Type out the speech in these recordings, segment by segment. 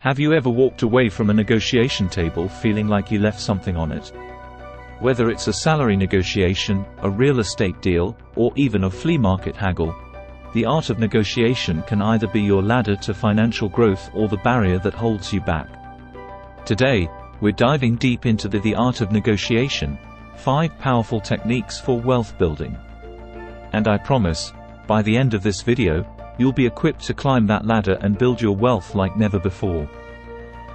Have you ever walked away from a negotiation table feeling like you left something on it? Whether it's a salary negotiation, a real estate deal, or even a flea market haggle, the art of negotiation can either be your ladder to financial growth or the barrier that holds you back. Today, we're diving deep into the art of negotiation, 5 powerful techniques for wealth building. And I promise, by the end of this video, you'll be equipped to climb that ladder and build your wealth like never before.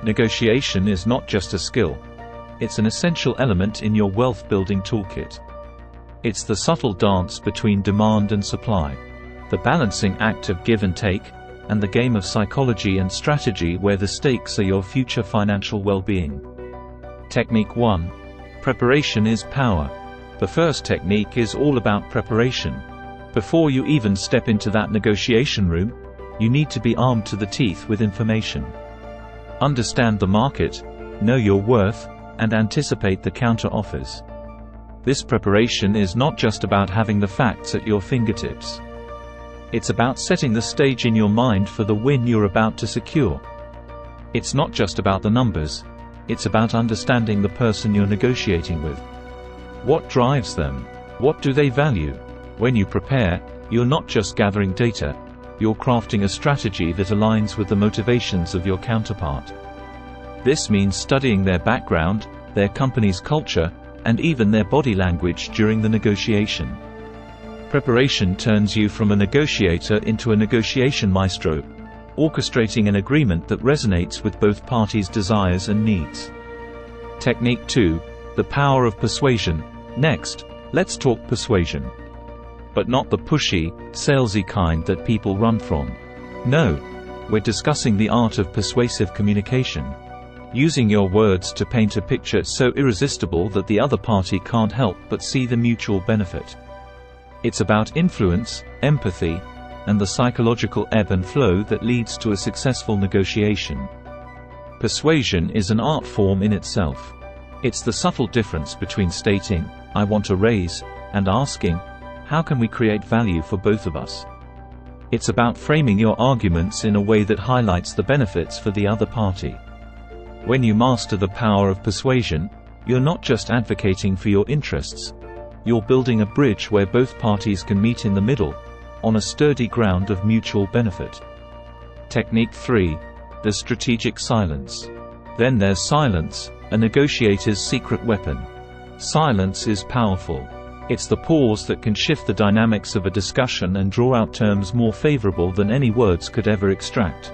Negotiation is not just a skill. It's an essential element in your wealth-building toolkit. It's the subtle dance between demand and supply, the balancing act of give and take, and the game of psychology and strategy where the stakes are your future financial well-being. Technique 1. Preparation is power. The first technique is all about preparation. Before you even step into that negotiation room, you need to be armed to the teeth with information. Understand the market, know your worth, and anticipate the counter-offers. This preparation is not just about having the facts at your fingertips. It's about setting the stage in your mind for the win you're about to secure. It's not just about the numbers, it's about understanding the person you're negotiating with. What drives them? What do they value? When you prepare, you're not just gathering data, you're crafting a strategy that aligns with the motivations of your counterpart. This means studying their background, their company's culture, and even their body language during the negotiation. Preparation turns you from a negotiator into a negotiation maestro, orchestrating an agreement that resonates with both parties' desires and needs. Technique 2. The power of persuasion. Next, let's talk persuasion. But not the pushy, salesy kind that people run from. No, we're discussing the art of persuasive communication. Using your words to paint a picture so irresistible that the other party can't help but see the mutual benefit. It's about influence, empathy, and the psychological ebb and flow that leads to a successful negotiation. Persuasion is an art form in itself. It's the subtle difference between stating, "I want a raise," and asking, "How can we create value for both of us?" It's about framing your arguments in a way that highlights the benefits for the other party. When you master the power of persuasion, you're not just advocating for your interests. You're building a bridge where both parties can meet in the middle, on a sturdy ground of mutual benefit. Technique 3. The strategic silence. Then there's silence, a negotiator's secret weapon. Silence is powerful. It's the pause that can shift the dynamics of a discussion and draw out terms more favorable than any words could ever extract.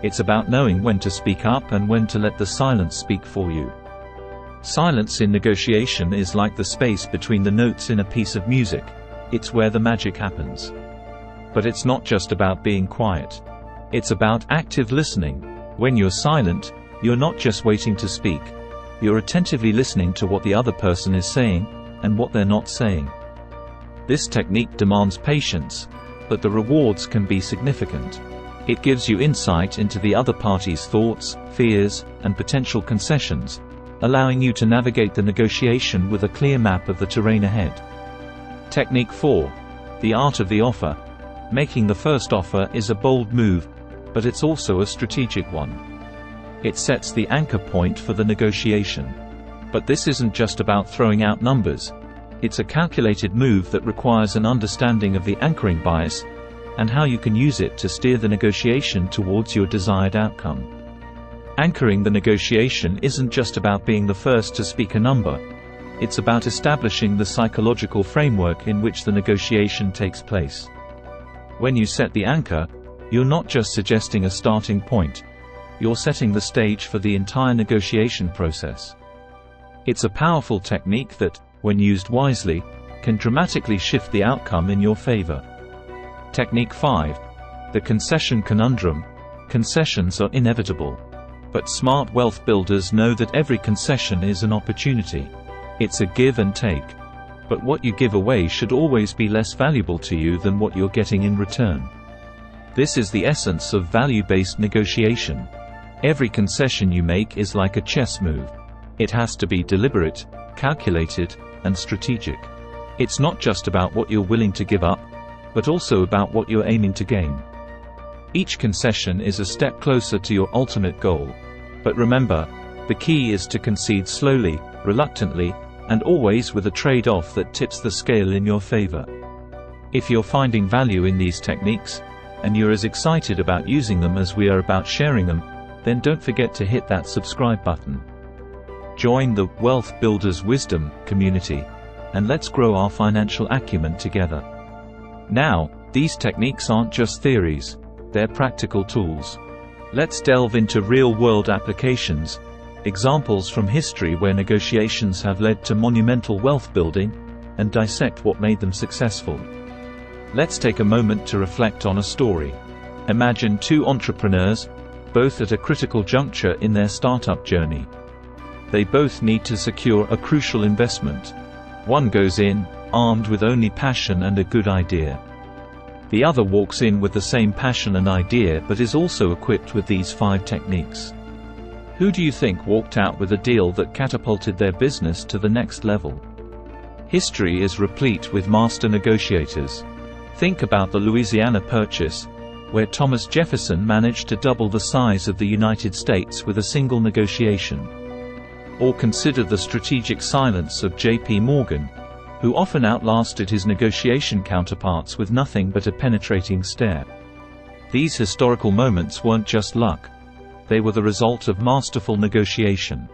It's about knowing when to speak up and when to let the silence speak for you. Silence in negotiation is like the space between the notes in a piece of music. It's where the magic happens. But it's not just about being quiet. It's about active listening. When you're silent, you're not just waiting to speak. You're attentively listening to what the other person is saying, and what they're not saying. This technique demands patience, but the rewards can be significant. It gives you insight into the other party's thoughts, fears, and potential concessions, allowing you to navigate the negotiation with a clear map of the terrain ahead. Technique 4. The art of the offer. Making the first offer is a bold move, but it's also a strategic one. It sets the anchor point for the negotiation. But this isn't just about throwing out numbers. It's a calculated move that requires an understanding of the anchoring bias, and how you can use it to steer the negotiation towards your desired outcome. Anchoring the negotiation isn't just about being the first to speak a number. It's about establishing the psychological framework in which the negotiation takes place. When you set the anchor, you're not just suggesting a starting point. You're setting the stage for the entire negotiation process. It's a powerful technique that, when used wisely, can dramatically shift the outcome in your favor. Technique 5. The concession conundrum. Concessions are inevitable. But smart wealth builders know that every concession is an opportunity. It's a give and take. But what you give away should always be less valuable to you than what you're getting in return. This is the essence of value-based negotiation. Every concession you make is like a chess move. It has to be deliberate, calculated, and strategic. It's not just about what you're willing to give up, but also about what you're aiming to gain. Each concession is a step closer to your ultimate goal. But remember, the key is to concede slowly, reluctantly, and always with a trade-off that tips the scale in your favor. If you're finding value in these techniques, and you're as excited about using them as we are about sharing them, then don't forget to hit that subscribe button. Join the Wealth Builders Wisdom community, and let's grow our financial acumen together. Now, these techniques aren't just theories, they're practical tools. Let's delve into real-world applications, examples from history where negotiations have led to monumental wealth building, and dissect what made them successful. Let's take a moment to reflect on a story. Imagine two entrepreneurs, both at a critical juncture in their startup journey. They both need to secure a crucial investment. One goes in, armed with only passion and a good idea. The other walks in with the same passion and idea but is also equipped with these 5 techniques. Who do you think walked out with a deal that catapulted their business to the next level? History is replete with master negotiators. Think about the Louisiana Purchase, where Thomas Jefferson managed to double the size of the United States with a single negotiation. Or consider the strategic silence of J.P. Morgan, who often outlasted his negotiation counterparts with nothing but a penetrating stare. These historical moments weren't just luck. They were the result of masterful negotiation.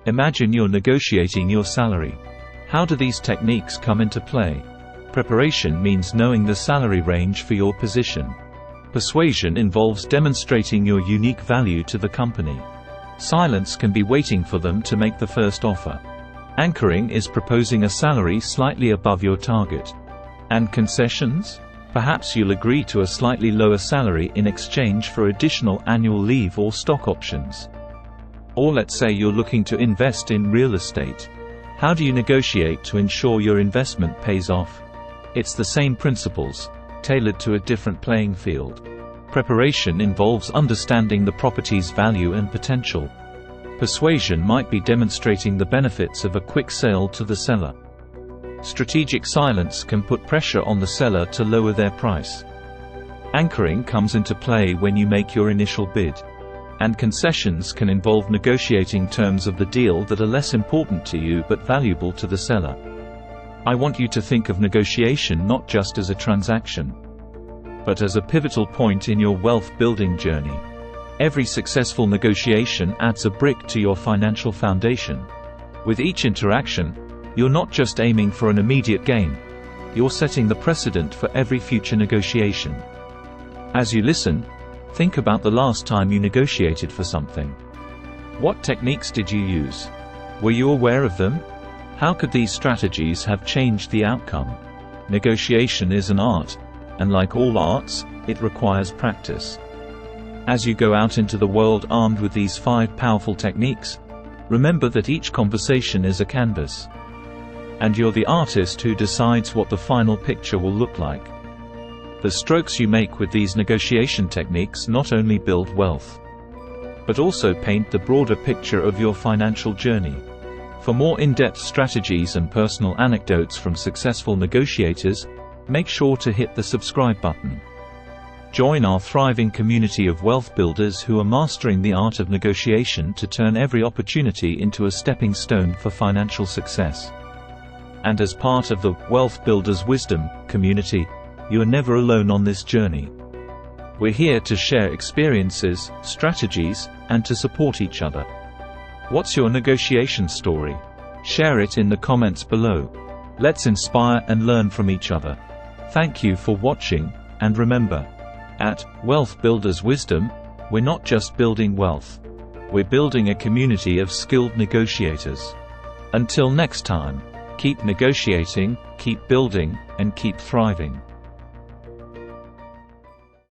Imagine you're negotiating your salary. How do these techniques come into play? Preparation means knowing the salary range for your position. Persuasion involves demonstrating your unique value to the company. Silence can be waiting for them to make the first offer. Anchoring is proposing a salary slightly above your target. And concessions? Perhaps you'll agree to a slightly lower salary in exchange for additional annual leave or stock options. Or let's say you're looking to invest in real estate. How do you negotiate to ensure your investment pays off? It's the same principles, tailored to a different playing field. Preparation involves understanding the property's value and potential. Persuasion might be demonstrating the benefits of a quick sale to the seller. Strategic silence can put pressure on the seller to lower their price. Anchoring comes into play when you make your initial bid. And concessions can involve negotiating terms of the deal that are less important to you but valuable to the seller. I want you to think of negotiation not just as a transaction, but as a pivotal point in your wealth-building journey. Every successful negotiation adds a brick to your financial foundation. With each interaction, you're not just aiming for an immediate gain, you're setting the precedent for every future negotiation. As you listen, think about the last time you negotiated for something. What techniques did you use? Were you aware of them? How could these strategies have changed the outcome? Negotiation is an art, and like all arts, it requires practice. As you go out into the world armed with these 5 powerful techniques, remember that each conversation is a canvas. And you're the artist who decides what the final picture will look like. The strokes you make with these negotiation techniques not only build wealth, but also paint the broader picture of your financial journey. For more in-depth strategies and personal anecdotes from successful negotiators, make sure to hit the subscribe button. Join our thriving community of wealth builders who are mastering the art of negotiation to turn every opportunity into a stepping stone for financial success. And as part of the Wealth Builders Wisdom community, you are never alone on this journey. We're here to share experiences, strategies, and to support each other. What's your negotiation story? Share it in the comments below. Let's inspire and learn from each other. Thank you for watching, and remember, at Wealth Builders Wisdom, we're not just building wealth. We're building a community of skilled negotiators. Until next time, keep negotiating, keep building, and keep thriving.